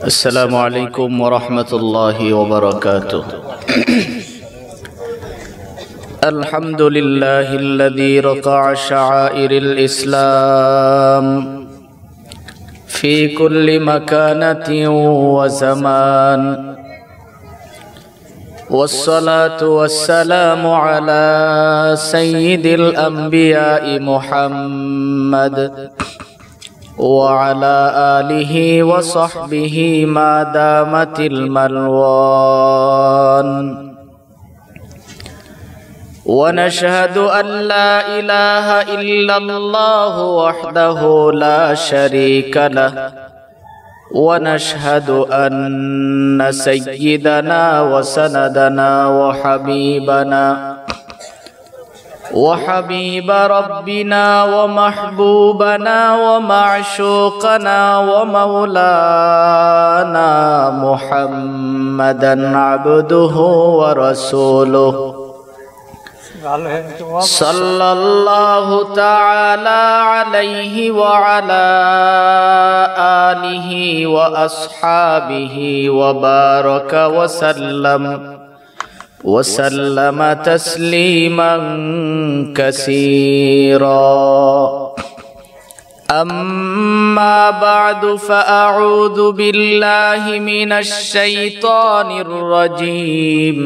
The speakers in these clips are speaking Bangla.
السلام عليكم ورحمة الله وبركاته. الحمد لله الذي رفع شعائر الإسلام في كل مكانة وزمان، والصلاة والسلام على سيد الأنبياء محمد وعلى آله وصحبه ما دامت الملوان، ونشهد أن لا إله إلا الله وحده لا شريك له، ونشهد أن سيدنا وسندنا وحبيب ربنا ومحبوبنا ومعشوقنا ومولانا محمدا عبده ورسوله، صلى الله تعالى عليه وعلى آله وأصحابه وبارك وسلم تسليما كثيرا. أما بعد، فأعوذ بالله من الشيطان الرجيم.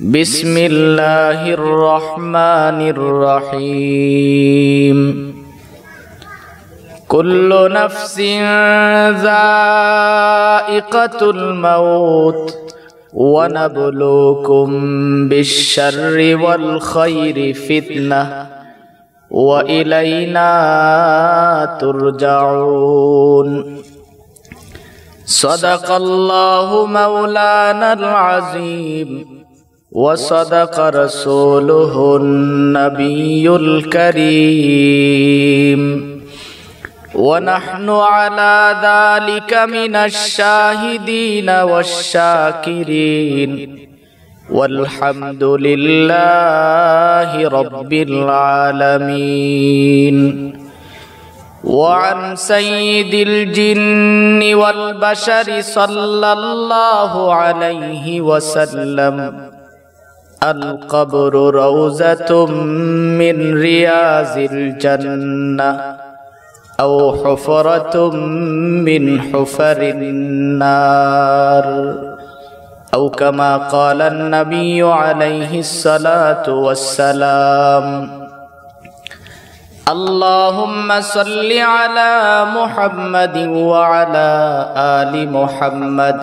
بسم الله الرحمن الرحيم. كل نفس ذائقة الموت، ونبلوكم بالشر والخير فتنة، وإلينا ترجعون. صدق الله مولانا العظيم، وصدق رسوله النبي الكريم، ونحن على ذلك من الشاهدين والشاكرين، والحمد لله رب العالمين. وعن سيد الجن والبشر صلى الله عليه وسلم: القبر روضة من رياض الجنة، أو حفرة من حفر النار، أو كما قال النبي عليه الصلاة والسلام. اللهم صل على محمد وعلى آل محمد،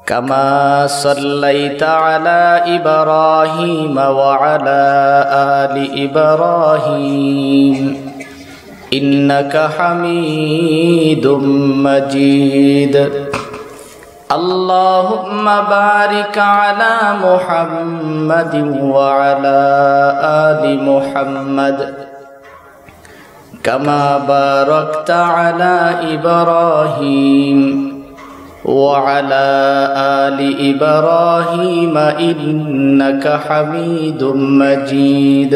كما صليت على إبراهيم وعلى آل إبراهيم إنك حميد مجيد. اللهم بارك على محمد وعلى آل محمد، كما باركت على إبراهيم وعلى آل إبراهيم إنك حميد مجيد.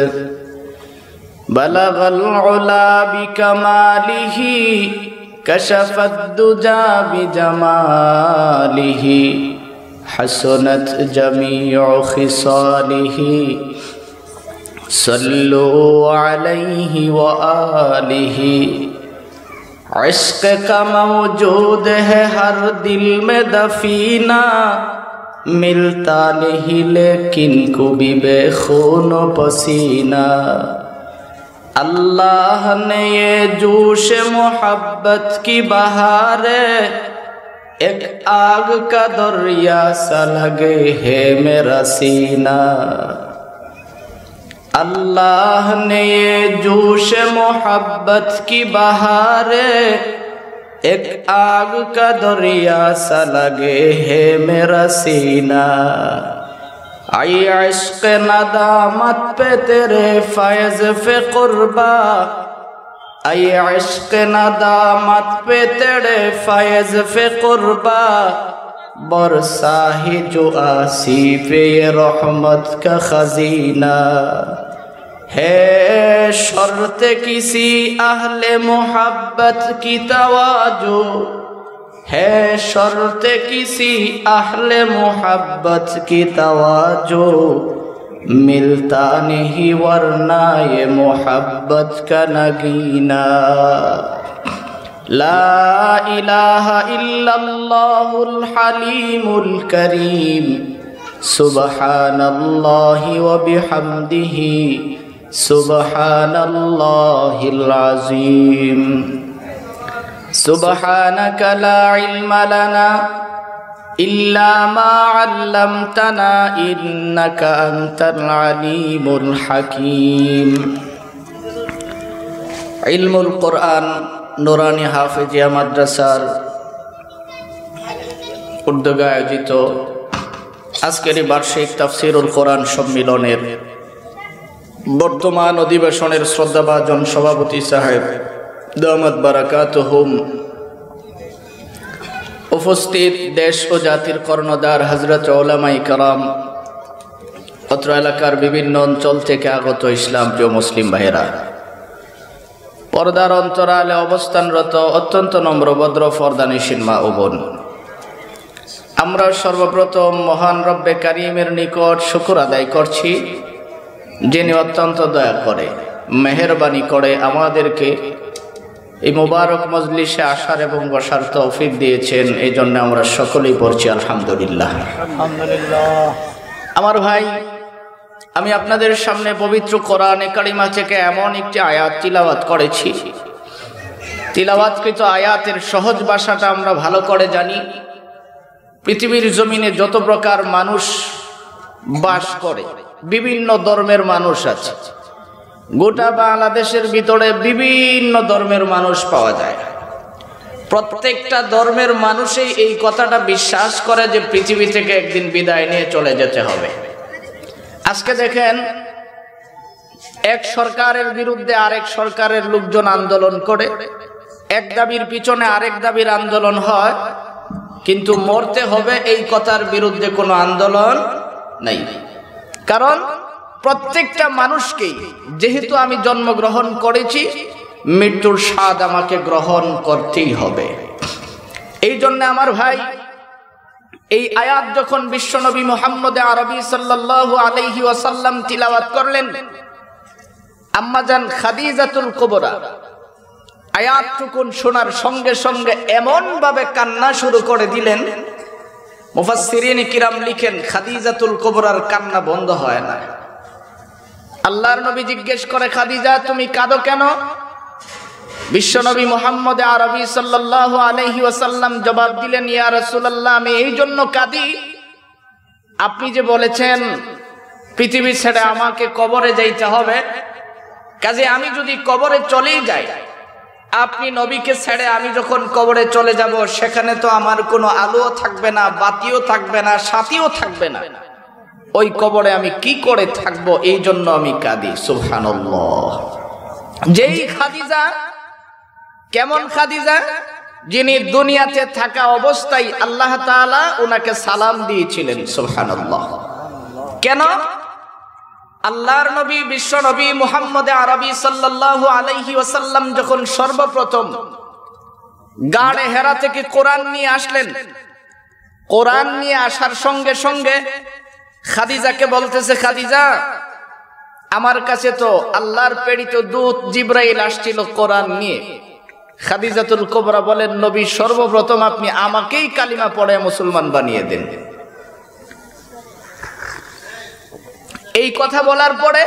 بلغ العلا بكماله، كشف الدجى بجماله، حسنت جميع خصاله، صلوا عليه وآله. عشق کا موجود ہے ہر دل میں دفینہ، ملتا نہیں لیکن کبھی بے خون و پسینہ. اللہ نے یہ جوش محبت کی بہاریں ایک آگ کا دریا سا لگے ہے میرا سینہ. اللہ نے یہ جوش محبت کی بہاریں ایک آگ کا دریا سا لگے ہے میرا سینہ. آئی عشق ندامت پہ تیرے فیض پہ قربا، آئی عشق ندامت پہ تیرے فیض پہ قربا، برسا ہے جو آسی پہ یہ رحمت کا خزینہ. ہے شرط کسی اہل محبت کی توجہ، है शर्त किसी अहले मोहब्बत की तवाजो, मिलता नहीं वरना ये मोहब्बत का नगीना। ला इलाहा इल्लल्लाहुल हलीमुल करीम, सुब्हानल्लाहि व बिहम्दिही, सुब्हानल्लाहिल अज़ीम। सुब्हानक ला इल्म लना इल्ला मा अल्लमतना इन्नका अंतल अलीमुल हकीम। इल्मुल कुरआन নুরানি হাফেজিয়া মাদ্রাসার উদ্যোগে আয়োজিত আজকের এই বার্ষিক তাফসীরুল কোরআন সম্মিলনের বর্তমান অধিবেশনের শ্রদ্ধাভাজন সভাপতি সাহেব দামাত বারাকাতুহুম, উপস্থিত দেশ ও জাতির কর্ণধার হযরত উলামায়ে কেরাম, অত্র এলাকার বিভিন্ন অঞ্চল থেকে আগত ইসলাম প্রিয় মুসলিম ভাইয়েরা, পর্দার অন্তরালে অবস্থানরত অত্যন্ত নম্রভদ্র ফরদানিশীন মা ও বোন, আমরা সর্বপ্রথম মহান রব্বে কারীমের নিকট শুকর আদায় করছি, যিনি অত্যন্ত দয়া করে মেহেরবানি করে আমাদেরকে এই মুবারক মজলিসে আসার এবং বসার তৌফিক দিয়েছেন। এই জন্য আমরা সকলেই পড়ছি আলহামদুলিল্লাহ। আমার ভাই, আমি আপনাদের সামনে পবিত্র কোরআনে কারিমা থেকে এমন একটি আয়াত তিলাওয়াত করেছি। তিলাওয়াতকৃত আয়াতের সহজ ভাষাটা আমরা ভালো করে জানি। পৃথিবীর জমিনে যত প্রকার মানুষ বাস করে, বিভিন্ন ধর্মের মানুষ আছে। গোটা বাংলাদেশের ভিতরে বিভিন্ন ধর্মের মানুষ পাওয়া যায়। প্রত্যেকটা ধর্মের মানুষই এই কথাটা বিশ্বাস করে যে পৃথিবী থেকে একদিন বিদায় নিয়ে চলে যেতে হবে। আজকে দেখেন, এক সরকারের বিরুদ্ধে আরেক সরকারের লোকজন আন্দোলন করে, এক দাবির পিছনে আরেক দাবির আন্দোলন হয়, কিন্তু মরতে হবে এই কথার বিরুদ্ধে কোনো আন্দোলন নাই। কারণ প্রত্যেকটা মানুষকেই, যেহেতু আমি জন্মগ্রহণ করেছি, মৃত্যুর স্বাদ আমাকে গ্রহণ করতেই হবে। এই জন্য আমার ভাই, এই আয়াত যখন বিশ্বনবী মুহাম্মদ আরবি সাল্লাল্লাহু আলাইহি ওয়াসাল্লাম তিলাওয়াত করলেন, আম্মাজান খাদিজাতুল কুবরা আয়াতটুকু শোনার সঙ্গে সঙ্গে এমন ভাবে কান্না শুরু করে দিলেন, মুফাসসিরিন কিরাম লিখেন খাদিজাতুল কুবরার কান্না বন্ধ হয় না। আল্লাহর নবী জিজ্ঞেস করে, খাদিজা তুমি কাঁদো কেন? বিশ্বনবী মুহাম্মদ আরবি সাল্লাল্লাহু আলাইহি ওয়াসাল্লাম জবাব দিলেন, ইয়া রাসূলুল্লাহ, আমি এই জন্য কাঁদি, আপনি যে বলেছেন পৃথিবী ছেড়ে আমাকে কবরে যাইতে হবে, কাজে আমি যদি কবরে চলেই যাই, আপনি নবীকে ছেড়ে আমি যখন কবরে চলে যাব, সেখানে তো আমার কোনো আলোও থাকবে না, বাতিও থাকবে না, সাথীও থাকবে না। ওই কবরে আমি কি করে থাকব? এই জন্য আমি কাঁদি। সুবহানাল্লাহ। যেই খাদিজা, কেমন খাদিজা? যিনি দুনিয়াতে থাকা অবস্থায় আল্লাহ তাআলা ওনাকে সালাম দিয়েছিলেন। সুবহানাল্লাহ। কেন? আল্লাহর নবী বিশ্ব নবী মুহাম্মদ আরবি সাল্লাল্লাহু আলাইহি ওয়াসাল্লাম যখন সর্বপ্রথম গাড়ে হেরা থেকে কোরআন নিয়ে আসলেন, কোরআন নিয়ে আসার সঙ্গে সঙ্গে খাদিজাকে বলতেছে, খাদিজা, আমার কাছে তো আল্লাহর প্রেরিত দূত জিবরাইল আসছিল কোরআন নিয়ে। খাদিজাতুল কুবরা বলেন, নবী সর্বপ্রথম আপনি আমাকেই কালিমা পড়ে মুসলমান বানিয়ে দেন। এই কথা বলার পরে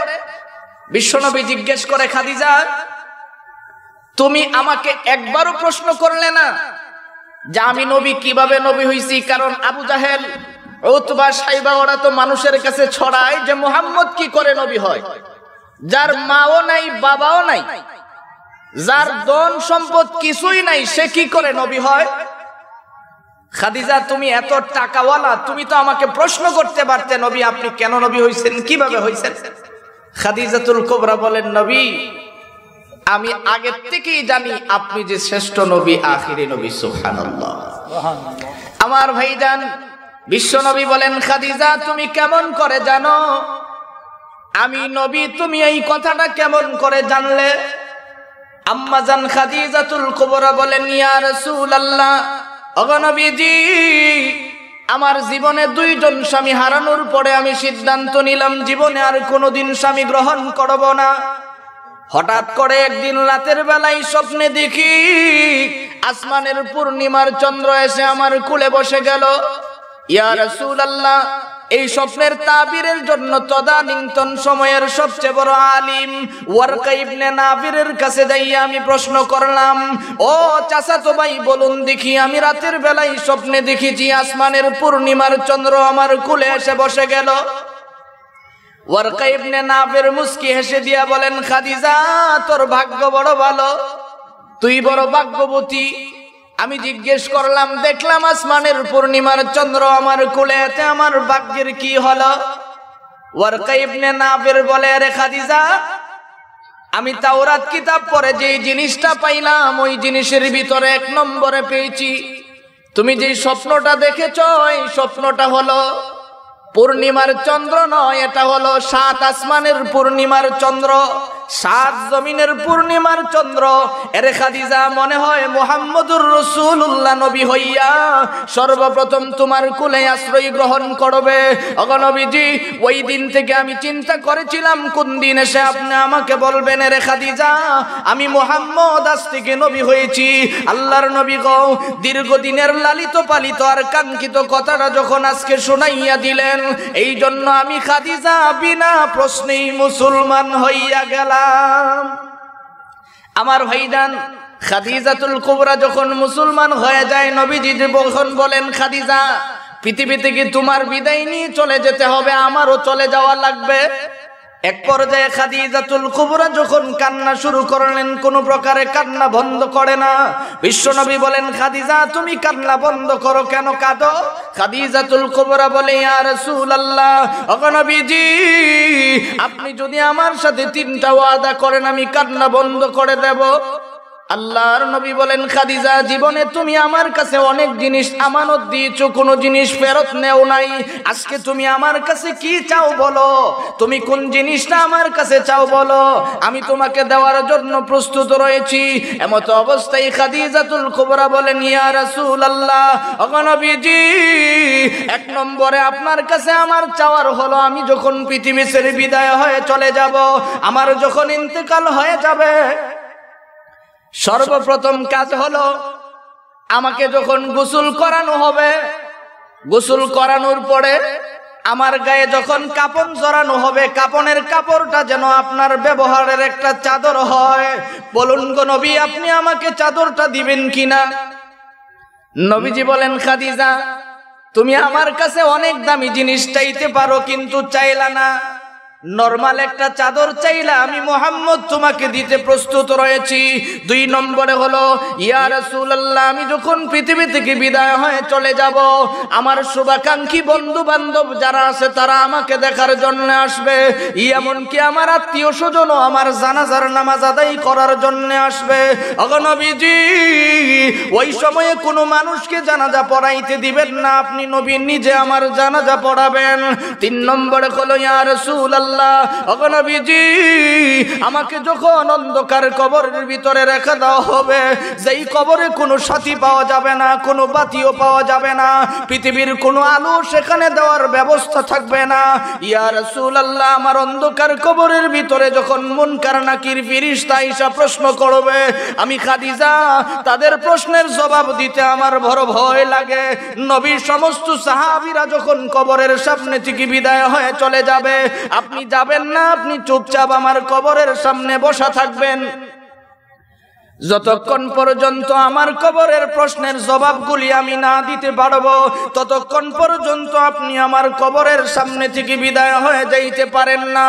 বিশ্বনবী জিজ্ঞেস করে, খাদিজা তুমি আমাকে একবারও প্রশ্ন করলে না যে আমি নবী কিভাবে নবী হইছি? কারণ আবু জাহেল, উতবা, সাইবা ওরা তো মানুষের কাছে ছড়ায় যে মুহাম্মদ কি করে নবী হয়, যার মাও নাই বাবাও নাই, যার ধন সম্পদ কিছুই নাই, সে কি করে নবী হয়? খাদিজা তুমি এত টাকাওয়ালা, তুমি তো আমাকে প্রশ্ন করতে পারতে, নবী আপনি কেন নবী হইছেন, কিভাবে হইছেন? খাদিজাতুল কুবরা বলেন, নবী আমি আগে থেকেই জানি আপনি যে শ্রেষ্ঠ নবী, আখিরি নবী। সুবহানাল্লাহ। আমার ভাইজান বিশ্ব নবী বলেন, খাদিজা তুমি কেমন করে জানো আমি নবী? তুমি এই কথাটা কেমন করে জানলে? আম্মাজান খাদিজাতুল কুবরা বলেন, ইয়া রাসূলুল্লাহ, ওগো নবীজি, আমার জীবনে দুইজন স্বামী হারানোর পরে আমি সিদ্ধান্ত নিলাম জীবনে আর কোনোদিন স্বামী গ্রহণ করব না। হঠাৎ করে একদিন রাতের বেলায় স্বপ্নে দেখি আসমানের পূর্ণিমার চন্দ্র এসে আমার কোলে বসে গেল। ইয়া রাসূলুল্লাহ, এই স্বপ্নের তাবিরের জন্য তদানীন্তন সময়ের সবচেয়ে বড় আলিম ওয়ারকা ইবনে নাফিরের কাছে যাইয়া আমি প্রশ্ন করলাম, ও চাচাতো ভাই বলুন দেখি, আমি রাতের বেলায় স্বপ্নে দেখেছি আসমানের পূর্ণিমার চন্দ্র আমার কোলে এসে বসে গেল। ওয়ারকা ইবনে নাফির মুস্কি হেসে দিয়া বলেন, খাদিজা, তোর ভাগ্য বড় ভালো, তুই বড় ভাগ্যবতী। আমি জিজ্ঞেস করলাম, দেখলাম আসমানের পূর্ণিমার চন্দ্র আমার কোলে, এতে আমার ভাগ্যের কি হলো? ওয়ারকা ইবনে নাফির বলে, আরে খাদিজা, আমি তাওরাত কিতাব পড়ে যে জিনিসটা পাইলাম ওই জিনিসের ভিতরে এক নম্বরে পেয়েছি। তুমি যে স্বপ্নটা দেখেছো এই স্বপ্নটা হলো পূর্ণিমার চন্দ্র নয়, এটা হলো 7 আসমানের পূর্ণিমার চন্দ্র, 7 জমিনের পূর্ণিমার চন্দ্র। এরে খাদিজা, মনে হয় মুহাম্মদুর রাসূলুল্লাহ নবী হইয়া সর্বপ্রথম তোমার কুলে আশ্রয় গ্রহণ করবে। ওগো নবীজি, ওই দিন থেকে আমি চিন্তা করেছিলাম কোন দিন এসে আপনি আমাকে বলবেন, এরে খাদিজা, আমি মুহাম্মদ আজ থেকে নবী হয়েছি। আল্লাহর নবী গো, দীর্ঘদিনের লালিত পালিত আর কাঙ্ক্ষিত কথাটা যখন আজকে শোনাইয়া দিলেন, এই জন্য আমি খাদিজা বিনা প্রশ্নেই মুসলমান হইয়া গেলাম। আমার ভাইজান, খাদিজাতুল কুবরা যখন মুসলমান হয়ে যায়, নবীজি যখন বলেন, খাদিজা, পৃথিবী থেকে তোমার বিদায় নিয়ে চলে যেতে হবে, আমারও চলে যাওয়া লাগবে। এক পর্যায়ে খাদিজাতুল কুবরা যখন কান্না শুরু করলেন, কোনো প্রকারে কান্না বন্ধ করে না। বিশ্বনবী বলেন, খাদিজা, তুমি কান্না বন্ধ করো কেন, কাঁদো? খাদিজাতুল কুবরা বলে, ইয়া রাসূলুল্লাহ, ওগো নবীজি, আপনি যদি আমার সাথে 3টা ওয়াদা করেন আমি কান্না বন্ধ করে দেব। আল্লাহর নবী বলেন, খাদিজা, জীবনে তুমি আমার কাছে অনেক জিনিস আমানত দিয়েছো, কোনো জিনিস ফেরত নেও নাই। আজকে তুমি আমার কাছে কি চাও বলো, তুমি কোন জিনিসটা আমার কাছে চাও বলো, আমি তোমাকে দেওয়ার জন্য প্রস্তুত রয়েছি। এমত অবস্থায় খাদিজাতুল কুবরা বলেন, ইয়া রাসূলুল্লাহ, ওগো নবীজি, 1 নম্বরে আপনার কাছে আমার চাওয়ার হলো, আমি যখন পৃথিবী ছেড়ে বিদায় হয়ে চলে যাব, আমার যখন ইন্তেকাল হয়ে যাবে, সর্বপ্রথম কাজ হলো আমাকে যখন গোসল করানো হবে, গোসল করানোর পরে আমার গায়ে যখন কাপন জড়ানো হবে, কাপনের কাপড়টা যেন আপনার ব্যবহারের একটা চাদর হয়। বলুন গো নবী, আপনি আমাকে চাদরটা দিবেন কিনা? নবীজি বলেন, খাদিজা, তুমি আমার কাছে অনেক দামি জিনিস চাইতে পারো, কিন্তু চাইলা না, নরমাল একটা চাদর চাইলা, আমি মুহাম্মদ তোমাকে দিতে প্রস্তুত রয়েছি। 2 নম্বরে হলো, ইয়া রাসূলুল্লাহ, আমি যখন পৃথিবী থেকে বিদায় হয়ে চলে যাব, আমার শুভাকাঙ্ক্ষী বন্ধু বান্ধব যারা আছে তারা আমাকে দেখার জন্য আসবে, এমনকি আমার আত্মীয় স্বজনও আমার জানাজার নামাজ আদায় করার জন্য আসবে। ওগো নবীজি, ওই সময়ে কোনো মানুষকে জানাজা পড়াইতে দিবেন না, আপনি নবী নিজে আমার জানাজা পড়াবেন। 3 নম্বরে হলো, ইয়া রাসূলুল্লাহ, ওগো নবীজি, আমাকে যখন অন্ধকার কবরের ভিতরে রেখে দেওয়া হবে, যেই কবরে কোনো সাথী পাওয়া যাবে না, কোনো বাতিও পাওয়া যাবে না, পৃথিবীর কোনো আলো সেখানে দেওয়ার ব্যবস্থা থাকবে না, ইয়া রাসূলুল্লাহ, আমার অন্ধকার কবরের ভিতরে যখন মুনকার নাকির ফেরেশতা এসে প্রশ্ন করবে, আমি খাদিজা তাদের প্রশ্নের জবাব দিতে আমার বড় ভয় লাগে। নবীর সমস্ত সাহাবীরা যখন কবরের সামনে থেকে বিদায় হয়ে চলে যাবে, আপনি যাবেন না, আপনি চুপচাপ আমার কবরের সামনে বসা থাকবেন। যতক্ষণ পর্যন্ত আমার কবরের প্রশ্নের জবাবগুলি আমি না দিতে পারবো, ততক্ষণ পর্যন্ত আপনি আমার কবরের সামনে থেকে বিদায় হয়ে যাইতে পারেন না।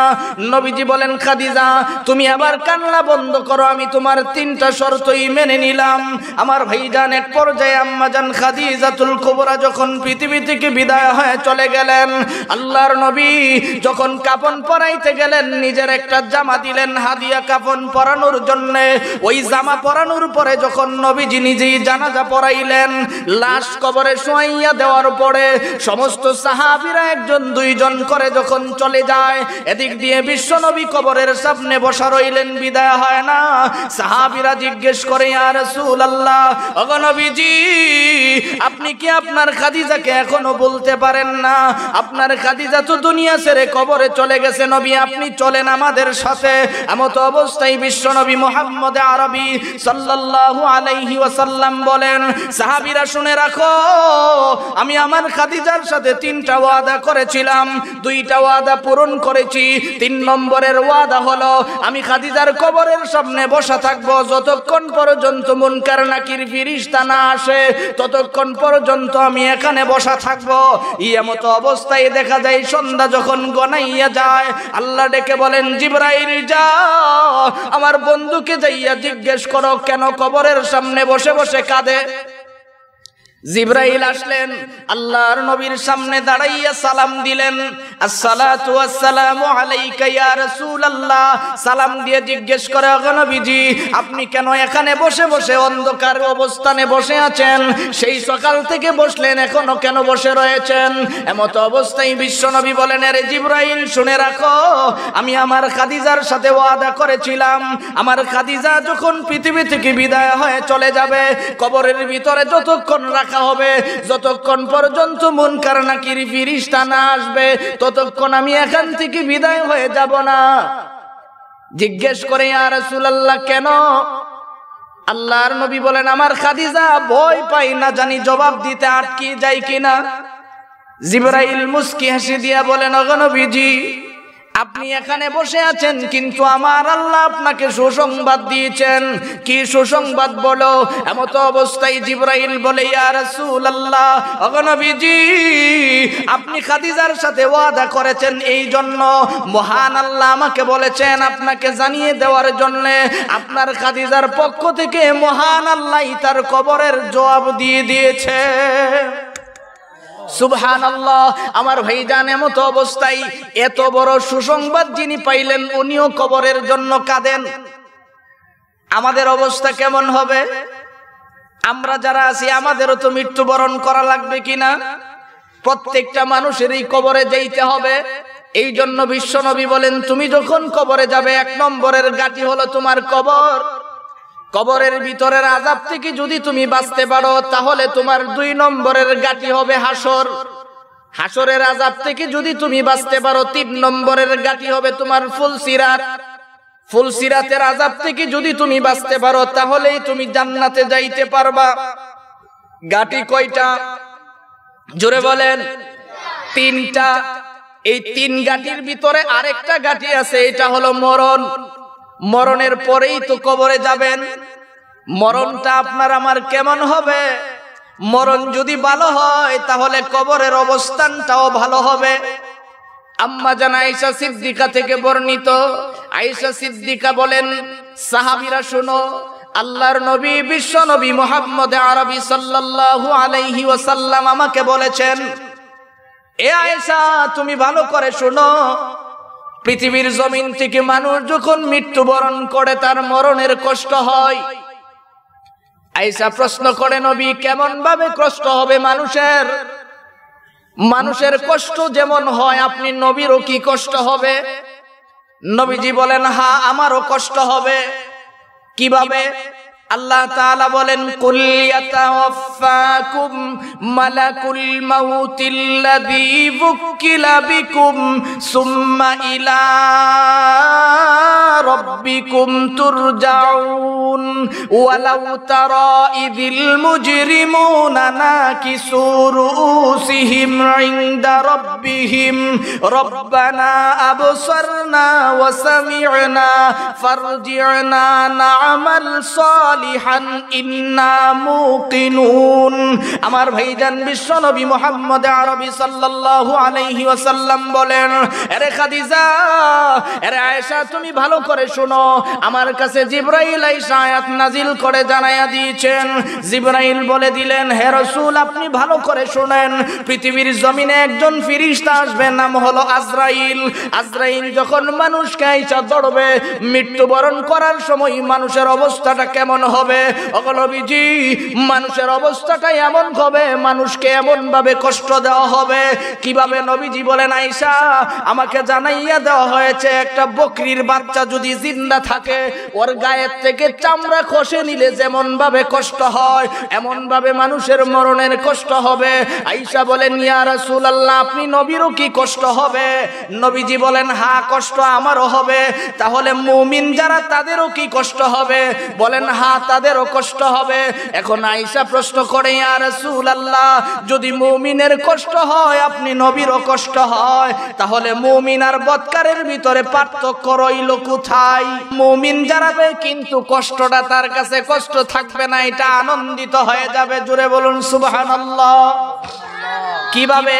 নবীজি বলেন, খাদিজা, তুমি আবার কান্না বন্ধ করো, আমি তোমার 3টা শর্তই মেনে নিলাম। আমার ভাইজান, এক পর্যায়ে আম্মাজান খাদিজাতুল কুবরা যখন পৃথিবী থেকে বিদায় হয়ে চলে গেলেন, আল্লাহর নবী যখন কাফন পরাইতে গেলেন, নিজের একটা জামা দিলেন হাদিয়া কাফন পরানোর জন্য। ওই জামা পরানোর পরে যখন নবীজি নিজেই জানাজা পড়াইলেন, লাশ কবরে শোয়াইয়া দেওয়ার পরে সমস্ত সাহাবীরা একজন দুইজন করে যখন চলে যায়, এদিক দিয়ে বিশ্ব নবী কবরের সামনে বসা রইলেন, বিদায় হয় না। সাহাবীরা জিজ্ঞেস করে, ইয়া রাসূলুল্লাহ, ওগো নবীজি, আপনি কি আপনার খাদিজাকে এখনো বলতে পারেন না? আপনার খাদিজা তো দুনিয়া ছেড়ে কবরে চলে গেছে, নবী আপনি চলেন আমাদের সাথে। এমত অবস্থায় বিশ্ব নবী মুহাম্মদ আরবি সাল্লাল্লাহু আলাইহি ওয়াসাল্লাম বলেন, সাহাবীরা শুনে রাখো, আমি আমার খাদিজার সাথে 3টা ওয়াদা করেছিলাম, 2টা ওয়াদা পূরণ করেছি। 3 নম্বরের ওয়াদা হলো আমি খাদিজার কবরের সামনে বসা থাকবো যতক্ষণ পর্যন্ত মুনকার নাকির ফেরেশতা না আসে, ততক্ষণ পর্যন্ত আমি এখানে বসা থাকবো। এমত অবস্থায় দেখা যায় সন্ধ্যা যখন গনাইয়া যায়, আল্লাহ ডেকে বলেন, জিবরাইল যাও আমার বন্ধুকে যাইয়া জিজ্ঞেস করো কেন কবরের সামনে বসে বসে কাঁদে। জিবরাইল আসলেন, আল্লাহর নবীর সামনে দাঁড়াইয়া সালাম দিলেন, আসসালাতু ওয়াসসালামু আলাইকা ইয়া রাসূলুল্লাহ। সালাম দিয়ে জিজ্ঞেস করে, ওগো নবীজি, আপনি কেন এখানে বসে বসে অন্ধকার অবস্থানে বসে আছেন? সেই সকাল থেকে বসলেন, এখনো কেন বসে রয়েছেন? এমত অবস্থায় বিশ্ব নবী বলেন, আরে জিবরাইল শুনে রাখো, আমি আমার খাদিজার সাথে ওয়াদা করেছিলাম, আমার খাদিজা যখন পৃথিবী থেকে বিদায় হয়ে চলে যাবে, কবরের ভিতরে যতক্ষণ হবে, যতক্ষণ পর্যন্ত মুনকার নাকির ফেরেশতা না আসবে, ততক্ষণ আমি এখান থেকে বিদায় হয়ে যাব না। জিজ্ঞেস করে, ইয়া রাসূলুল্লাহ কেন? আল্লাহর নবী বলেন, আমার খাদিজা ভয় পাই না জানি জবাব দিতে আটকে যায় কিনা। জিবরাইল মুস্কি হাসি দিয়া বলেন, ওগো নবীজি, আপনি এখানে বসে আছেন, কিন্তু আমার আল্লাহ আপনাকে সুসংবাদ দিয়েছেন। কি সুসংবাদ বলো? এমত অবস্থায় জিবরাইল বলে, ইয়া রাসূলুল্লাহ, ওগো নবীজি, আপনি খাদিজার সাথে ওয়াদা করেছেন, এই জন্য মহান আল্লাহ আমাকে বলেছেন আপনাকে জানিয়ে দেওয়ার জন্য, আপনার খাদিজার পক্ষ থেকে মহান আল্লাহ তার কবরের জবাব দিয়ে দিয়েছে। সুবহানাল্লাহ। আমার ভাইজান, এমত অবস্থায় এত বড় সুসংবাদ যিনি পাইলেন, উনিও কবরের জন্য কাঁদেন। আমাদের অবস্থা কেমন হবে? আমরা যারা আছি আমাদেরও তো মৃত্যুবরণ করা লাগবে কিনা? প্রত্যেকটা মানুষেরই কবরে যাইতে হবে। এই জন্য বিশ্ব নবী বলেন, তুমি যখন কবরে যাবে, 1 নম্বরের গাটি হলো তোমার কবর। কবরের ভিতরের আযাব থেকে যদি তুমি বাঁচতে পারো, তাহলে তোমার 2 নম্বরের গাটি হবে হাসর। হাসরের আযাব থেকে যদি তুমি বাঁচতে পারো, 3 নম্বরের গাটি হবে তোমার ফুলসিরাত। ফুলসিরাতের আযাব থেকে যদি তুমি বাঁচতে পারো, তাহলেই তুমি জান্নাতে যাইতে পারবা। গাটি কয়টা? জোরে বলেন। 3টা। এই 3 গাটির ভিতরে আরেকটা গাটি আছে, এটা হলো মরণ। মরণের পরেই তো কবরে যাবেন। মরণটা আপনার আমার কেমন হবে? মরণ যদি ভালো হয়, তাহলে কবরের অবস্থানটাও ভালো হবে। আম্মা জান আয়েশা সিদ্দিকা থেকে বর্ণিত, আয়েশা সিদ্দিকা বলেন, সাহাবীরা শুনো, আল্লাহর নবী বিশ্ব নবী মুহাম্মদ আরবি সাল্লাল্লাহু আলাইহি ওয়াসাল্লাম আমাকে বলেছেন, এ আয়েশা, তুমি ভালো করে শুনো, পৃথিবীর জমিন থেকে মানুষ যখন মৃত্যুবরণ করে, তার মরণের কষ্ট হয়। আয়েশা প্রশ্ন করে, নবী, কেমন ভাবে কষ্ট হবে মানুষের? মানুষের কষ্ট যেমন হয়, আপনি নবীরও কি কষ্ট হবে? নবীজি বলেন, হ্যাঁ, আমারও কষ্ট হবে। কিভাবে? আল্লাহ তাআলা বলেন, কুল ইয়াতাওয়াফাকুম মালাকুল মাউতিল্লাযী ওয়াক্কিলা বিকুম সুম্মা ইলা রাব্বিকুম তুরজাউন ওয়ালাউ তারা ইযিল মুজরিমুনা নাকিসু রুউসিহিম ইনদা রাব্বিহিম রব্বানা আবসারনা ওয়া সামি'না ফারজি'না না'মাল সালিহান ইন্না মুকিনুন। আমার ভাইজান বিশ্ব নবী মুহাম্মদ আরবি সাল্লাল্লাহু আলাইহি ওয়াসাল্লাম বলেন, আরে খাদিজা, আরে আয়েশা, তুমি ভালো করে শোনো, আমার কাছে জিবরাইল আয়েশা আয়াত নাজিল করে জানায়া দিয়েছেন। জিবরাইল বলে দিলেন, হে রাসূল, আপনি ভালো করে শুনেন, পৃথিবীর জমিনে একজন ফেরেশতা আসবে, নাম হলো আজরাইল। আজরাইল যখন মানুষকে আইসা ধরবে, মৃত্যুবরণ করার সময় মানুষের অবস্থাটা কেমন হবে। ওগো নবীজি, মানুষের অবস্থাটা এমন হবে, মানুষকে এমন ভাবে কষ্ট দেওয়া হবে। কিভাবে? নবীজি বলেন, আয়েশা আমাকে জানাইয়া দেওয়া হয়েছে একটা বকরির বাচ্চা যদি জিন্দা থাকে, ওর গায়ের থেকে চামড়া খসে নিলে যেমন ভাবে কষ্ট হয়, এমন ভাবে মানুষের মরণের কষ্ট হবে। আয়েশা বলেন, ইয়া রাসূলুল্লাহ, আপনি নবীরও কি কষ্ট হবে? নবীজি বলেন, হ্যাঁ, কষ্ট আমারও হবে। তাহলে মুমিন যারা, তাদেরও কি কষ্ট হবে? বলেন, হ্যাঁ, তাদেরও কষ্ট হবে। এখন আয়েশা প্রশ্ন করে, ইয়া রাসূলুল্লাহ, যদি মুমিনের কষ্ট হয়, আপনি নবীরও কষ্ট হয়, তাহলে মুমিন আর বদকারের ভিতরে পার্থক্য রইল কোথায়? মুমিন যারা কিন্তু কষ্টটা তার কাছে কষ্ট থাকবে না, এটা আনন্দিত হয়ে যাবে। জোরে বলুন সুবহানাল্লাহ। কিভাবে?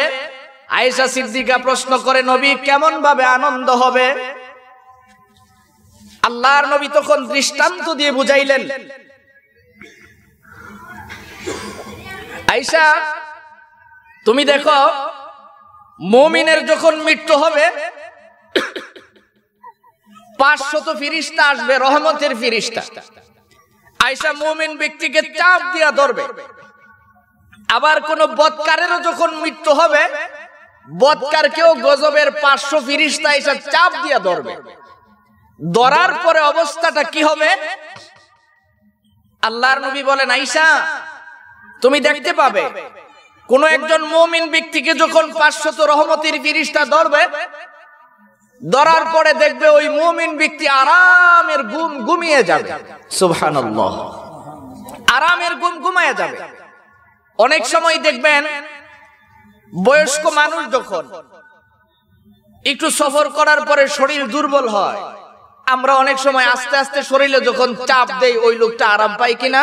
আয়েশা সিদ্দিকা প্রশ্ন করে, নবী কেমন ভাবে আনন্দ হবে? আল্লাহর নবী তখন দৃষ্টান্ত দিয়ে বুঝাইলেন। আয়েশা, তুমি দেখো, মুমিনের যখন মৃত্যু হবে 500 ফেরেশতা আসবে, রহমতের ফেরেশতা। আয়েশা মুমিন ব্যক্তিকে চাপ দিয়া ধরবে। আবার কোন বদকারেরও যখন মৃত্যু হবে, বদকারকেও গজবের 500 ফেরেশতা এসে চাপ দিয়া ধরবে। ধরার পরে অবস্থাটা কি হবে? আল্লাহর নবী বলেন, আয়েশা তুমি দেখতে পাবে, কোন একজন মুমিন ব্যক্তিকে যখন 500 রহমতের ফেরেশতা ধরবে, ধরার পরে দেখবে ওই মুমিন ব্যক্তি আরামের ঘুম ঘুমিয়ে যাবে। সুবহানাল্লাহ, আরামের ঘুম ঘুমিয়ে যাবে। অনেক সময় দেখবেন বয়স্ক মানুষ যখন একটু সফর করার পরে শরীর দুর্বল হয়, আমরা অনেক সময় আস্তে আস্তে শরীরে যখন চাপ দেই, ওই লোকটা আরাম পায় কিনা?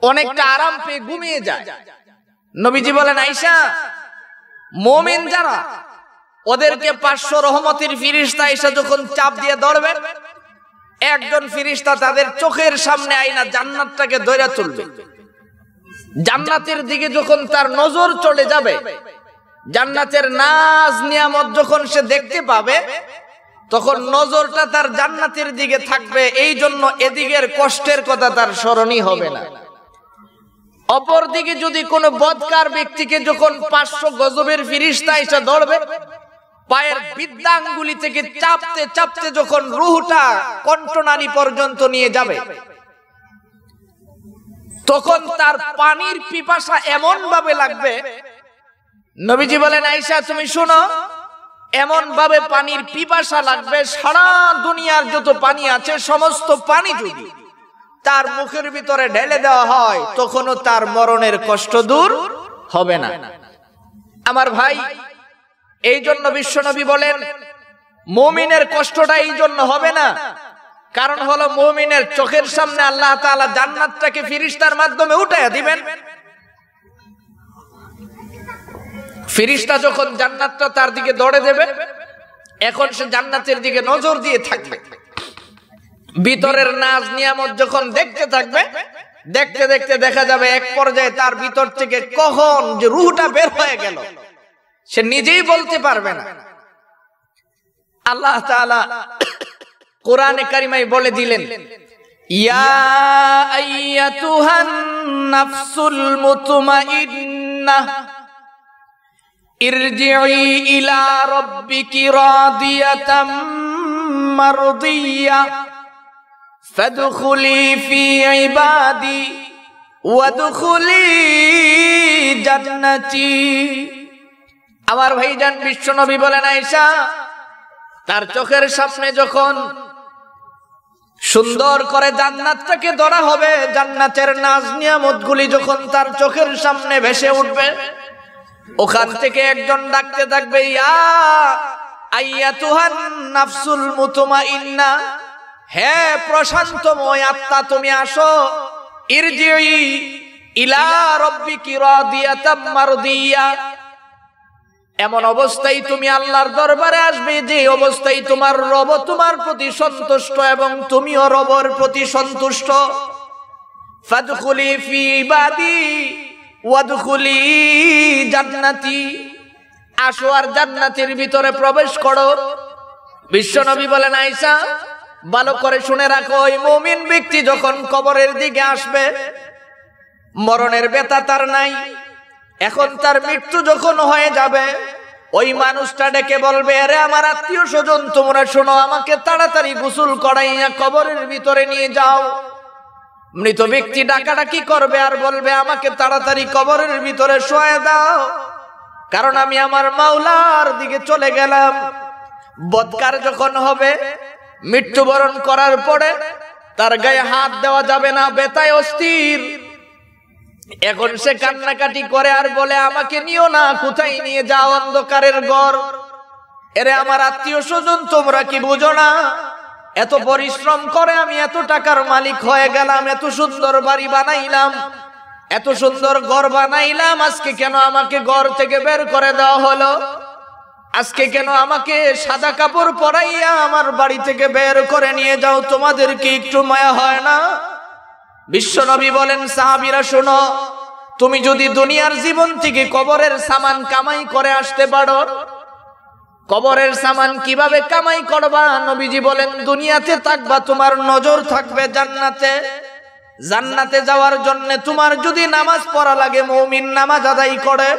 অনেকটা আরাম পেয়ে ঘুমিয়ে যায়। নবীজি বলেন, আয়েশা মুমিন যারা, ওদেরকে 500 রহমতের ফেরেশতা এসে যখন চাপ দিয়ে ধরবে, একজন ফেরেশতা তাদের চোখের সামনে আইনা জান্নাতটাকে ধরে তুলবে। জান্নাতের দিকে যখন তার নজর চলে যাবে, জান্নাতের নাজ নিয়ামত যখন সে দেখতে পাবে, তখন নজরটা তার জান্নাতের দিকে থাকবে। এই জন্য এদিকের কষ্টের কথা তার স্মরণই হবে না। অপর দিকে যদি কোনো বদকার ব্যক্তিকে যখন 500 গজবের ফেরেশতা এসে ধরবে, পায়ের বৃদ্ধাঙ্গুলি থেকে চাপতে চাপতে যখন রূহটা কণ্ঠনালী পর্যন্ত নিয়ে যাবে, তখন তার পানির পিপাসা এমন ভাবে লাগবে। নবীজি বলেন, আয়েশা তুমি শোনো, এমন ভাবে পানির পিপাসা লাগবে, সারা দুনিয়ার যত পানি আছে সমস্ত পানি যদি তার মুখের ভিতরে ঢেলে দেওয়া হয়, তখনও তার মরণের কষ্ট দূর হবে না। আমার ভাই, এই জন্য বিশ্বনবী বলেন, মুমিনের কষ্টটা এই জন্য হবে না, কারণ হলো মুমিনের চোখের সামনে আল্লাহ তাআলা জান্নাতটাকে ফেরেশতার মাধ্যমে উঠাইয়া দিবেন। ফেরেশতা যখন জান্নাতটা তার দিকে দৌড়ে দেবে, এখন সে জান্নাতের দিকে নজর দিয়ে থাকবে। ভিতরের নাজ নিয়ামত যখন দেখতে থাকবে, দেখতে দেখতে দেখা যাবে এক পর্যায়ে তার ভিতর থেকে কখন যে রূহটা বের হয়ে গেল সে নিজেই বলতে পারবে না। আল্লাহ তাআলা কোরআনে কারিমায় বলে দিলেন, ইয়া আইয়াতুহান নাফসুল মুতমাইন্নাহ ইরজিই ইলা রাব্বিকি রাদিয়াতাম মারদিয়া ফাদখুলি ফি ইবাদি ওয়াদখুলি জান্নাতি। আমার ভাইজান বিশ্বনবী বলেন, আয়েশা তার চোখের সামনে যখন সুন্দর করে জান্নাতটাকে ধরা হবে, জান্নাতের নাজ নিয়ামতগুলি যখন তার চোখের সামনে ভেসে উঠবে, ওখান থেকে একজন ডাকতে থাকবে, ইয়া আইয়াতুহান নাফসুল মুতমাইন্না, হে প্রশান্তময় আত্মা তুমি আসো, ইরজিই ইলা রাব্বিকি রাদিয়াতাম মারদিয়া, এমন অবস্থায় তুমি আল্লাহর দরবারে আসবে যে অবস্থায় তোমার রব তোমার প্রতি সন্তুষ্ট এবং তুমিও রবের প্রতি সন্তুষ্ট। ফাদখুলি ফি ইবাদি ওয়াদখুলি জান্নাতি, আসো আর জান্নাতের ভিতরে প্রবেশ করো। বিশ্বনবী বলেন, আয়েশা ভালো করে শুনে রাখো, ওই মুমিন ব্যক্তি যখন কবরের দিকে আসবে, মরণের ব্যথা তার নাই, এখন তার মৃত্যু যখন হয়ে যাবে, ওই মানুষটা ডেকে বলবে, আরে আমার আত্মীয় স্বজন তোমরা শোনো, আমাকে তাড়াতাড়ি গোসল করাইয়া কবরের ভিতরে নিয়ে যাও। মৃত ব্যক্তি ডাকাডাকি করবে আর বলবে, আমাকে তাড়াতাড়ি কবরের ভিতরে শোয়া দাও, কারণ আমি আমার মাওলার দিকে চলে গেলাম। বদকার যখন হবে, মৃত্যুবরণ করার পরে তার গায়ে হাত দেওয়া যাবে না, ব্যথায় অস্থির। এখন সে কান্নাকাটি করে আর বলে, আমাকে নিও না, কোথায় নিয়ে যাও, অন্ধকারের ঘর। এরে আমার আত্মীয় স্বজন তোমরা কি বুঝো না, এত পরিশ্রম করে আমি এত টাকার মালিক হয়ে গেলাম, এত সুন্দর বাড়ি বানাইলাম, এত সুন্দর ঘর বানাইলাম, আজকে কেন আমাকে ঘর থেকে বের করে দেওয়া হলো? আজকে কেন আমাকে সাদা কাপড় পরাইয়া আমার বাড়ি থেকে বের করে নিয়ে যাও? তোমাদের কি একটু মায়া হয় না? বিশ্বনবী বলেন, সাহাবীরা শোনো, তুমি যদি দুনিয়ার জীবন থেকে কবরের সামান কামাই করে আসতে পারো, কবরের সামান কিভাবে কামাই করবা? নবীজি বলেন, দুনিয়াতে থাকবা, তোমার নজর থাকবে জান্নাতে। জান্নাতে যাওয়ার জন্য তোমার যদি নামাজ পড়া লাগে, মুমিন নামাজ আদায় করে।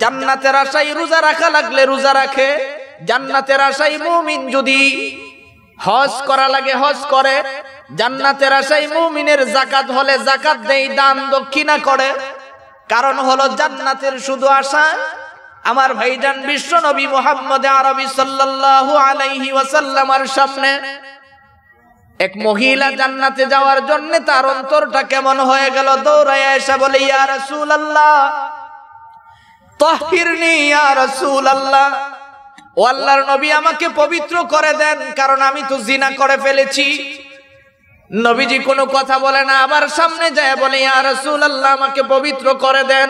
জান্নাতের আশায় রোজা রাখা লাগলে রোজা রাখে। জান্নাতের আশায় মুমিন যদি হজ করা লাগে হজ করে। জান্নাতের আশায় মুমিনের যাকাত হলে যাকাত দেয়, দান দক্ষিণা করে। কারণ হলো জান্নাতের শুধু আশা। আমার ভাইজান বিশ্বনবী মুহাম্মদ আরবি সাল্লাল্লাহু আলাইহি ওয়াসাল্লামের সামনে এক মহিলা জান্নাতে যাওয়ার জন্য তার অন্তরটা কেমন হয়ে গেল, দৌড়ায় এসে বলে, ইয়া রাসূলুল্লাহ তাহিরনি, ইয়া রাসূলুল্লাহ, ও আল্লাহর নবী আমাকে পবিত্র করে দেন, কারণ আমি তো জিনা করে ফেলেছি। নবীজি কোনো কথা বলে না, আবার সামনে যায় বলে, ইয়া রাসূলুল্লাহ আমাকে পবিত্র করে দেন।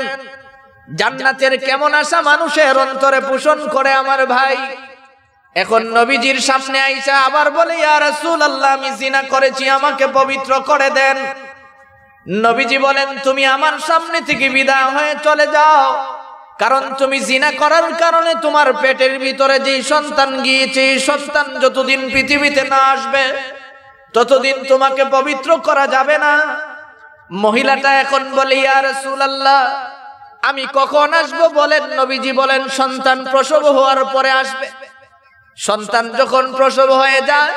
জান্নাতের কেমন আশা মানুষের অন্তরে পোষণ করে আমার ভাই। এখন নবীজির সামনে আইসা আবার বলে, ইয়া রাসূলুল্লাহ আমি জিনা করেছি, আমাকে পবিত্র করে দেন। নবীজি বলেন, তুমি আমার সামনে থেকে বিদায় হয়ে চলে যাও, কারণ তুমি জিনা করার কারণে তোমার পেটের ভিতরে যে সন্তান গিয়েছে, এই সন্তান যতদিন পৃথিবীতে না আসবে ততদিন তোমাকে পবিত্র করা যাবে না। মহিলাটা এখন বলে, ইয়া রাসূলুল্লাহ আমি কখন আসবো বলেন? নবীজি বলেন, সন্তান প্রসব হওয়ার পরে আসবে। সন্তান যখন প্রসব হয়ে যায়,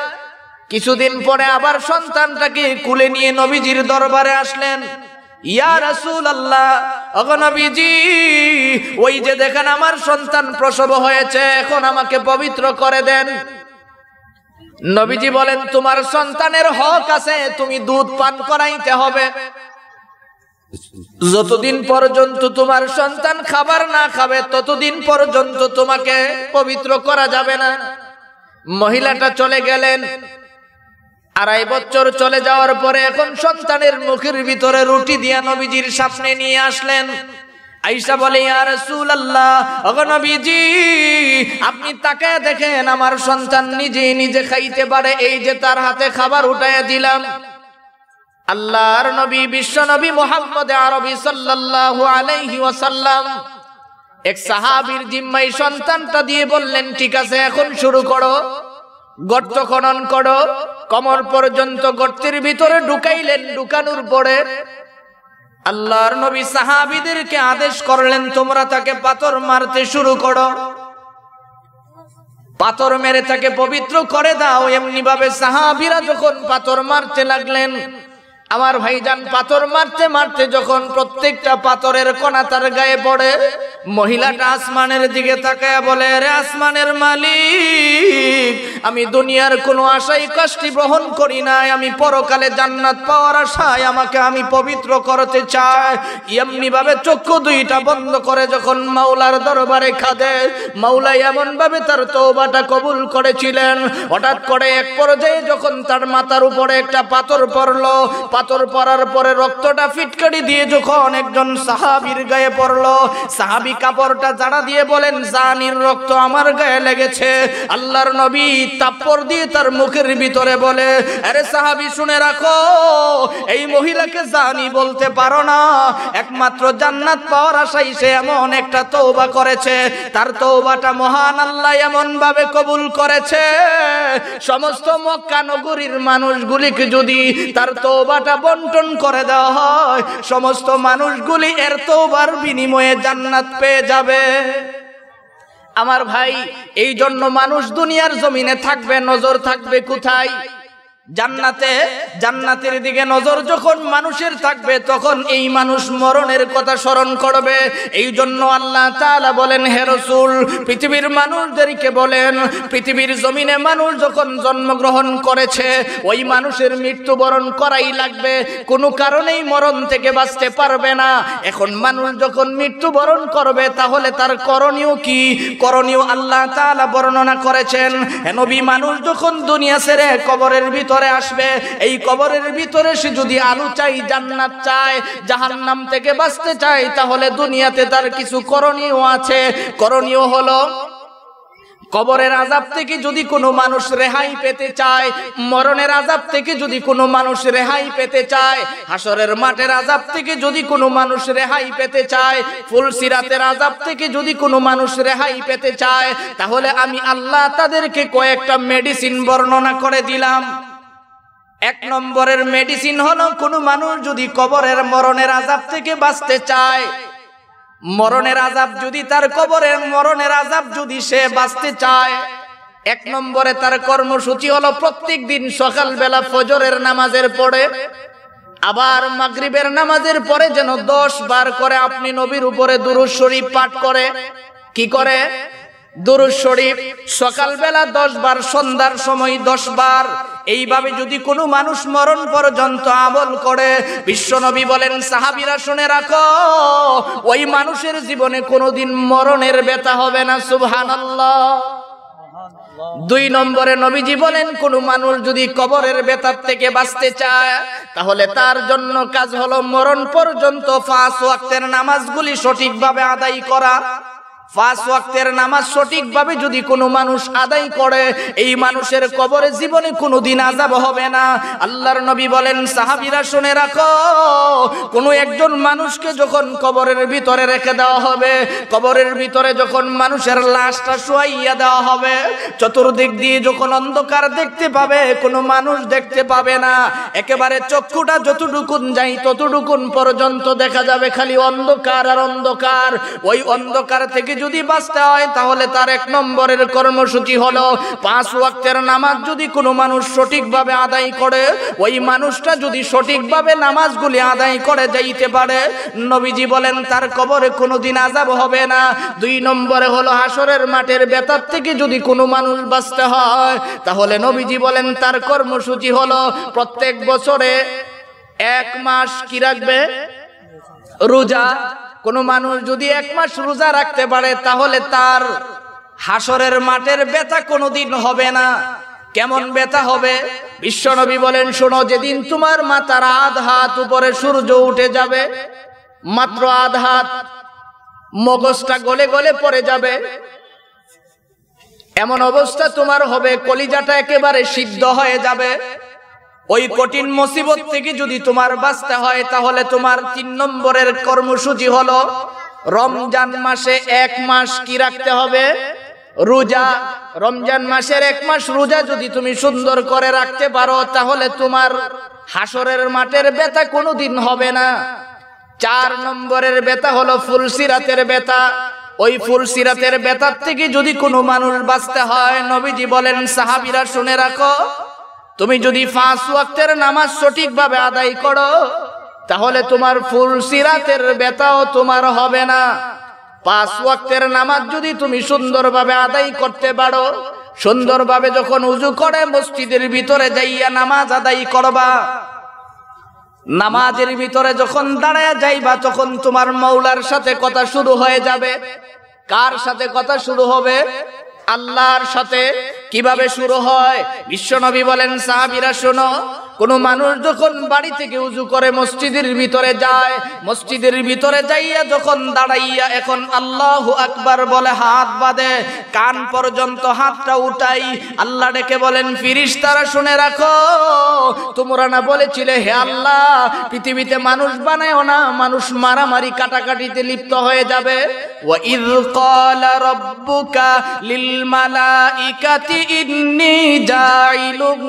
কিছুদিন পরে আবার সন্তানটাকে কুলে নিয়ে নবীজির দরবারে আসলেন। ইয়া রাসূলুল্লাহ, ওগো নবীজি, ওই যে দেখেন আমার সন্তান প্রসব হয়েছে, এখন আমাকে পবিত্র করে দেন। নবীজি বলেন, তোমার সন্তানের হক আছে, তুমি দুধ পান করাইতে হবে। যতদিন পর্যন্ত তোমার সন্তান খাবার না খাবে ততদিন পর্যন্ত তোমাকে পবিত্র করা যাবে না। মহিলাটা চলে গেলেন। 2.5 বছর চলে যাওয়ার পরে এখন সন্তানের মুখের ভিতরে রুটি দিয়া নবীজির সামনে নিয়ে আসলেন। আয়েশা বলে, ইয়া রাসূলুল্লাহ, ওগো নবীজি আপনি তাকায় দেখেন আমার সন্তান নিজে নিজে খাইতে পারে, এই যে তার হাতে খাবার উঠাইয়া দিলাম। আল্লাহর নবী বিশ্ব নবী মুহাম্মদ আরবি সাল্লাল্লাহু আলাইহি ওয়াসাল্লাম এক সাহাবীর জিম্মায় সন্তানটা দিয়ে বললেন, ঠিক আছে এখন শুরু করো, গর্ত খনন করো। কোমর পর্যন্ত গর্তের ভিতরে ঢুকাইলেন। ঢুকানোর পরে আল্লাহর নবী সাহাবীদেরকে আদেশ করলেন, তোমরা তাকে পাথর মারতে শুরু করো, পাথর মেরে তাকে পবিত্র করে দাও। এমনি ভাবে সাহাবীরা যখন পাথর মারতে লাগলেন, আমার ভাইজান পাথর মারতে মারতে যখন প্রত্যেকটা পাথরের কণা তার গায়ে পড়ে, মহিলাটা আসমানের দিকে তাকায় বলে, রে আসমানের মালিক, আমি দুনিয়ার কোনো আশায় কষ্ট গ্রহণ করি নাই, আমি পরকালে জান্নাত পাওয়ার আশায় আমাকে আমি পবিত্র করতে চাই। এমনি ভাবে চক্ষু দুইটা বন্ধ করে যখন মাওলার দরবারে কাঁদে, মাওলা এমন ভাবে তার তওবাটা কবুল করেছিলেন। হঠাৎ করে এক পর্যায়ে যখন তার মাথার উপরে একটা পাথর পড়লো, পাথর পড়ার পরে রক্তটা ফিটকারি দিয়ে যখন একজন সাহাবীর গায়ে পড়লো, সাহাবী আমি কাপড়টা জাড়া দিয়ে বলেন জানির রক্ত আমার গায়ে লেগেছে। আল্লাহর নবী তাপ্পড় দিয়ে তার মুখের ভিতরে বলে, আরে সাহাবী শুনে রাখো, এই মহিলাকে জানি বলতে পারো না, একমাত্র জান্নাত পাওয়ার আশায় সে এমন একটা তওবা করেছে, তার তওবাটা মহান আল্লাহ এমন ভাবে কবুল করেছে, সমস্ত মক্কা নগরীর মানুষগুলিকে যদি তার তওবাটা বন্টন করে দেওয়া হয়, সমস্ত মানুষগুলি এর তওবার বিনিময়ে জান্নাত পেয়ে যাবে। আমার ভাই, এই জন্য মানুষ দুনিয়ার জমিনে থাকবে, নজর থাকবে কোথায়? জান্নাতে। জান্নাতের দিকে নজর যখন মানুষের থাকবে, তখন এই মানুষ মরণের কথা স্মরণ করবে। এই জন্য আল্লাহ তাআলা বলেন, হে রাসূল, পৃথিবীর মানুষদেরকে বলেন, পৃথিবীর জমিনে মানুষ যখন জন্মগ্রহণ করেছে, ওই মানুষের মৃত্যুবরণ করাই লাগবে, কোনো কারণেই মরণ থেকে বাঁচতে পারবে না। এখন মানুষ যখন মৃত্যুবরণ করবে, তাহলে তার করণীয় কি? করণীয় আল্লাহ তাআলা বর্ণনা করেছেন। হে নবী, মানুষ যখন দুনিয়া ছেড়ে কবরের ভিতরে আসবে, এই কবরের ভিতরে সে যদি আলো চাই, জান্নাত চায়, জাহান্নাম থেকে বাঁচতে চায়, তাহলে দুনিয়াতে তার কিছু করণীয় আছে। করণীয় হলো, কবরের আযাব থেকে যদি কোনো মানুষ রেহাই পেতে চায়, মরণের আযাব থেকে যদি কোনো মানুষ রেহাই পেতে চায়, হাসরের মাঠের আযাব থেকে যদি কোনো মানুষ রেহাই পেতে চায়, ফুলসিরাতের আযাব থেকে যদি কোনো মানুষ রেহাই পেতে চায়, তাহলে আমি আল্লাহ তাদেরকে কয়েকটা মেডিসিন বর্ণনা করে দিলাম। এক নম্বরের মেডিসিন হলো, কোনো মানুষ যদি কবরের মরণের আযাব থেকে বাঁচতে চায়, মরণের আযাব যদি তার কবরের মরণের আযাব যদি সে বাঁচতে চায়, এক নম্বরে তার কর্মসূচি হলো প্রত্যেক দিন সকালবেলা ফজরের নামাজের পরে, আবার মাগরিবের নামাজের পরে যেন 10 বার করে আপনি নবীর উপরে দুরূদ শরীফ পাঠ করে। কি করে? দুরূদ শরীফ সকালবেলা 10 বার, সন্ধ্যার সময় 10 বার। এইভাবে যদি কোনো মানুষ মরণ পর্যন্ত আমল করে, বিশ্বনবী বলেন, সাহাবীরা শুনে রাখো, ওই মানুষের জীবনে কোনোদিন মরণের ব্যথা হবে না। সুবহানাল্লাহ। 2 নম্বরে নবীজি বলেন, কোন মানুষ যদি কবরের ব্যথা থেকে বাঁচতে চায়, তাহলে তার জন্য কাজ হলো মরণ পর্যন্ত 5 ওয়াক্তের নামাজগুলি সঠিকভাবে আদায় করা। 5 ওয়াক্তের নামাজ সঠিকভাবে যদি কোনো মানুষ আদায় করে, এই মানুষের কবরে জীবনে কোনোদিন আযাব হবে না। আল্লাহর নবী বলেন, সাহাবীরা শুনে রাখো, কোনো একজন মানুষকে যখন কবরের ভিতরে রেখে দেওয়া হবে, কবরের ভিতরে যখন মানুষের লাশটা শুয়াইয়া দেওয়া হবে, চতুর্দিক দিয়ে যখন অন্ধকার দেখতে পাবে, কোনো মানুষ দেখতে পাবে না, একেবারে চক্ষুটা যতটুকুন যাই ততটুকুন পর্যন্ত দেখা যাবে খালি অন্ধকার আর অন্ধকার। ওই অন্ধকার থেকে যদি বাঁচতে হয়, তাহলে তার 1 নম্বরের কর্মসূচি হলো 5 ওয়াক্তের নামাজ যদি কোনো মানুষ সঠিকভাবে আদায় করে, ওই মানুষটা যদি সঠিকভাবে নামাজগুলি আদায় করে যাইতে পারে, নবীজি বলেন তার কবরে কোনোদিন আযাব হবে না। 2 নম্বরে হলো হাসরের মাঠের ব্যথার থেকে যদি কোনো মানুষ বাঁচতে হয়, তাহলে নবীজি বলেন তার কর্মসূচি হলো প্রত্যেক বছরে 1 মাস কি রাখবে? রোজা। কোনো মানুষ যদি 1 মাস রোজা রাখতে পারে, তাহলে তার হাসরের মাঠের ব্যথা কোনোদিন হবে না। কেমন ব্যথা হবে? বিশ্বনবী বলেন, শোনো, যেদিন তোমার মাথার আধ হাত উপরে সূর্য উঠে যাবে, মাত্র আধ হাত, মগজটা গলে গলে পড়ে যাবে, এমন অবস্থা তোমার হবে, কলিজাটা একেবারে সিদ্ধ হয়ে যাবে। ওই কঠিন মুসিবত থেকে যদি তোমার বাঁচতে হয়, তাহলে তোমার 3 নম্বরের কর্মসূচি হলো রমজান মাসে 1 মাস কি রাখতে হবে? রোজা। রমজান মাসের 1 মাস রোজা যদি তুমি সুন্দর করে রাখতে পারো, তাহলে তোমার হাসরের মাঠের ব্যথা কোনোদিন হবে না। 4 নম্বরের ব্যথা হলো ফুলসিরাতের ব্যথা। ওই ফুলসিরাতের ব্যথার থেকে যদি কোনো মানুষ বাঁচতে হয়, নবীজি বলেন, সাহাবীরা শুনে রাখো, তুমি যদি 5 ওয়াক্তের নামাজ সঠিকভাবে আদায় করো, তাহলে তোমার ফুলসিরাতের ব্যথাও তোমার হবে না। 5 ওয়াক্তের নামাজ যদি তুমি সুন্দরভাবে আদায় করতে পারো, সুন্দরভাবে যখন ওযু করে মসজিদের ভিতরে যাইয়া নামাজ আদায় করবা, নামাজের ভিতরে যখন দাঁড়ায় যাইবা, তখন তোমার মাওলার সাথে কথা শুরু হয়ে যাবে। কার সাথে কথা শুরু হবে? আল্লাহর সাথে। কিভাবে শুরু হয়? বিশ্বনবী বলেন, সাহাবীরা শোনো, কোন মানুষ যখন বাড়ি থেকে উযু করে মসজিদের ভিতরে যায়, মসজিদের ভিতরে যাইয়া যখন দাঁড়াইয়া এখন আল্লাহু আকবার বলে হাত বাঁধে, কান পর্যন্ত হাতটা উঠাই, আল্লাহ ডেকে বলেন ফেরেশতারা শুনে রাখো, তোমরা না বলেছিলে হে আল্লাহ পৃথিবীতে মানুষ বানায়ও না, মানুষ মারামারি কাটাকাটিতে লিপ্ত হয়ে যাবে। ওয়া ইয ক্বালা রাব্বুকা লিল মালাইকাতি ইন্নী জাইলুন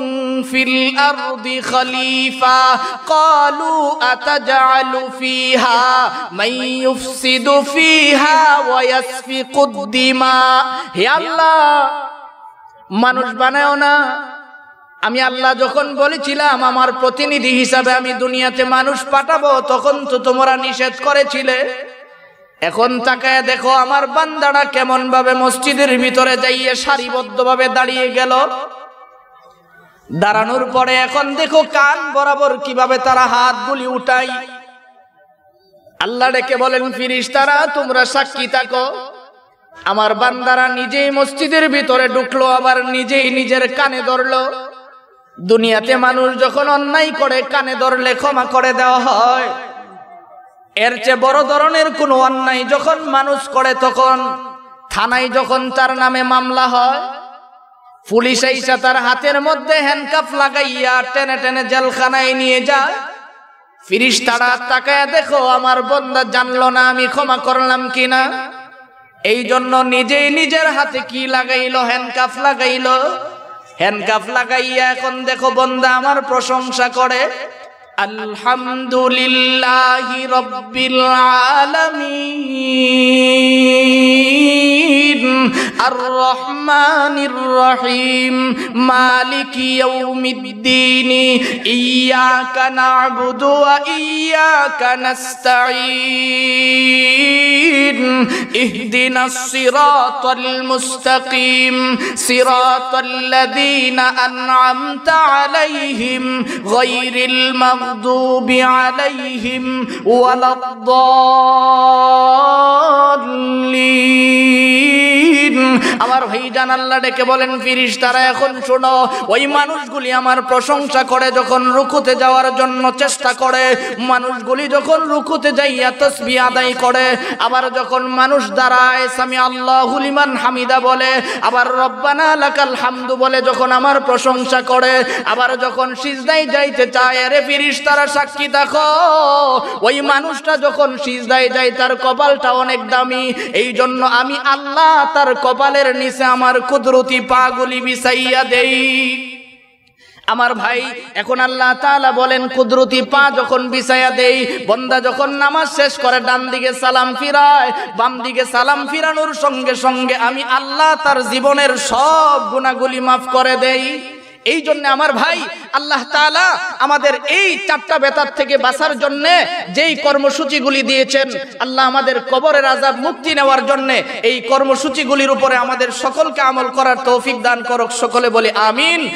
ফিল আরদি খলিফা ক্বালু আতাজআলু ফিহা মান ইউফসিদু ফিহা ওয়া ইয়াসফিকুদ দিমা। হে আল্লাহ মানুষ বানায়ও না, আমি আল্লাহ যখন বলেছিলাম আমার প্রতিনিধি হিসাবে আমি দুনিয়াতে মানুষ পাঠাবো তখন তো তোমরা নিষেধ করেছিলে। এখন তাকায় দেখো আমার বান্দারা কেমন ভাবে মসজিদের ভিতরে যাইয়ে সারিবদ্ধভাবে দাঁড়িয়ে গেল। দাঁড়ানোর পরে এখন দেখো কান বরাবর কিভাবে তারা হাতগুলি উঠাই। আল্লাহ ডেকে বলেন ফেরেশতারা তোমরা সাক্ষী থাকো, আমার বান্দারা নিজেই মসজিদের ভিতরে ঢুকলো আবার নিজেই নিজের কানে ধরলো। দুনিয়াতে মানুষ যখন অন্যায় করে কানে ধরলে ক্ষমা করে দেওয়া হয়, এর চেয়ে বড় ধরনের কোনো অন্যায় যখন মানুষ করে তখন থানায় যখন তার নামে মামলা হয়, পুলিশ এসে তার হাতের মধ্যে হ্যান্ডকাফ লাগাইয়া টেনে টেনে জেলখানায় নিয়ে যায়। ফেরেশতারা তাকায় দেখো আমার বান্দা জানলো না আমি ক্ষমা করলাম কিনা, এই জন্য নিজেই নিজের হাতে কি লাগাইলো, হ্যান্ডকাফ লাগাইলো। হ্যান্ডকাফ লাগাইয়া এখন দেখো বান্দা আমার প্রশংসা করে, আলহামদুলিল্লাহি রাব্বিল আলামিন আর রহমানির রহিম মালিকি ইয়াউমিদ্দিন ইয়্যাকা না'বুদু ওয়া ইয়্যাকা নাস্তাঈন ইহদিনাস সিরাতাল মুস্তাকিম সিরাতাল্লাযীনা আন'আমতা আলাইহিম গায়রিল মাগদুবি আলাইহিম ওয়ালাদ-দাল্লিন। আমার ভাইজান আল্লাহ ডেকে বলেন ফেরেশতারা এখন শোনো, ওই মানুষগুলি আমার প্রশংসা করে যখন রুকুতে যাওয়ার জন্য চেষ্টা করে, মানুষগুলি যখন রুকুতে যাইয়া তাসবিহ আদায় করে, আবার যখন মানুষ দাঁড়ায় সামি আল্লাহু লিমান হামিদা বলে, আবার রব্বানা লাকাল হামদু বলে যখন আমার প্রশংসা করে, আবার যখন সিজদায় যাইতে চায়, আরে ফেরেশতারা সাক্ষী দেখো ওই মানুষটা যখন সিজদায় যায় তার কপালটা অনেক দামি, এই জন্য আমি আল্লাহ তার কপালের নিচে আমার কুদরতি পাগুলি বিছাইয়া দেই। আমার ভাই এখন আল্লাহ তাআলা বলেন কুদরতি পা যখন বিছায়া দেই, বান্দা যখন নামাজ শেষ করে ডান দিকে সালাম ফিরায়, বাম দিকে সালাম ফিরানোর সঙ্গে সঙ্গে আমি আল্লাহ তার জীবনের সব গুনাহগুলি মাফ করে দেই। এই জন্য আমার ভাই আল্লাহ তাআলা আমাদের এই চারটা বেতার থেকে বাঁচার জন্য যেই কর্মসূচিগুলি দিয়েছেন, আল্লাহ আমাদের কবরের আযাব মুক্তি নেওয়ার জন্য এই কর্মসূচিগুলির উপরে আমাদের সকলকে আমল করার তৌফিক দান করুক। সকলে বলি আমিন।